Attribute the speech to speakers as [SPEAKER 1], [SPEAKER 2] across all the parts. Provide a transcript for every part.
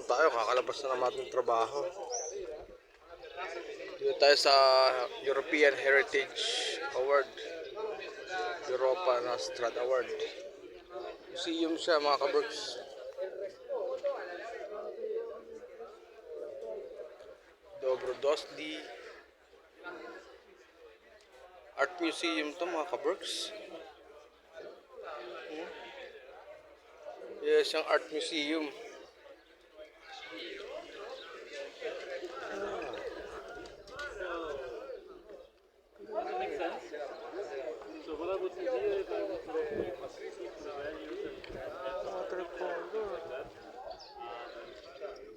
[SPEAKER 1] naman tayo, kakalabas na naman ating trabaho. Dito tayo sa European Heritage Award, Europa Nostrad Award. Museum siya mga kaberks. Dobrodosli Art Museum to mga kaberks. Yes, yung art museum.
[SPEAKER 2] Makes sense. So what I would do here is I would increase the values and
[SPEAKER 1] Water polo.
[SPEAKER 2] like that.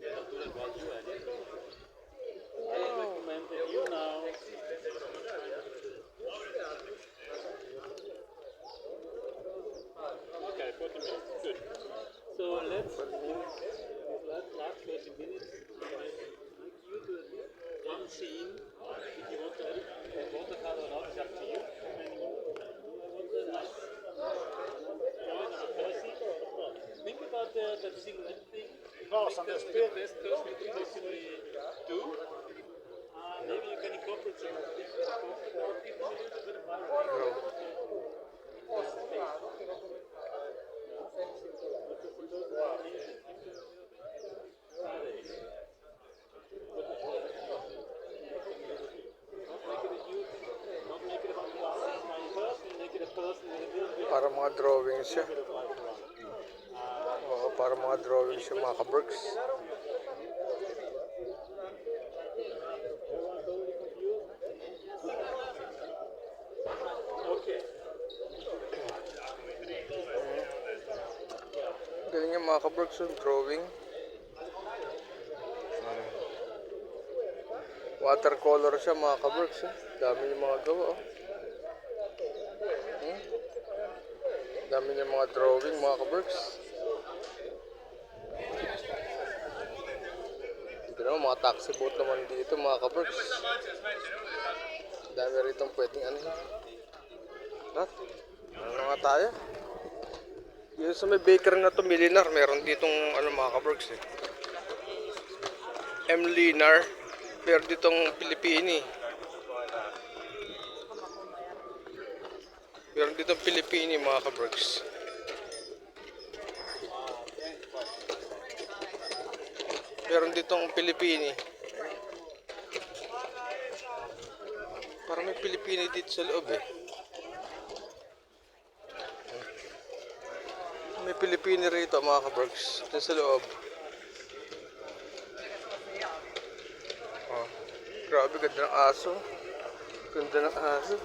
[SPEAKER 2] I'll do that while you edit. I recommend that you now. Okay, 40 minutes. Good. So let's last 30 minutes. I'd like you to at least one scene. If you want to edit watercolor or not, it's up to you. And I want a nice drawing of a person. Think about that single thing.
[SPEAKER 3] Claes,
[SPEAKER 2] That's the best person you could possibly do. Maybe you can incorporate some of these people a little bit of
[SPEAKER 1] Para mga drawing siya. Oo, para mga drawing siya mga kaberks. Galing yung mga kaberks yung drawing. Watercolor siya mga kaberks. Dami yung mga gawa. Dami yung mga drawing mga kaberks. Dito naman mga taxi boat naman dito mga kaberks. Dami rito pwedeng ano. Ano nga tayo? Yun sa may baker na to, Milinar, meron ditong ano mga kaberks eh. M. Linar, meron ditong Pilipini. Meron ditong Pilipini mga kaberks. Meron ditong Pilipini. Parang may Pilipini dito sa loob eh. May Pilipini rito mga kaberks. Dito sa loob. Oh, grabe ganda ng aso. Ganda ng aso.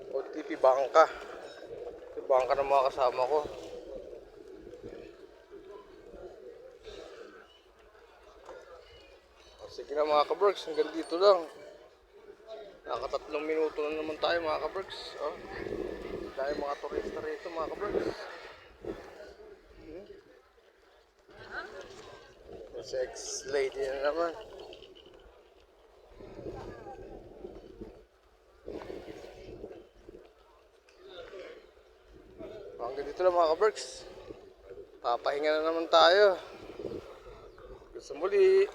[SPEAKER 1] OTP bangka. Ito bangka ng mga kasama ko. Sige na mga kaberks, hanggang dito lang. Nakatatlong minuto na naman tayo mga kaberks. Oh, dahil mga turista rito mga kaberks. Sex lady na naman. Hanggang dito lang mga kaberks. Papahinga na naman tayo. Gusto muli.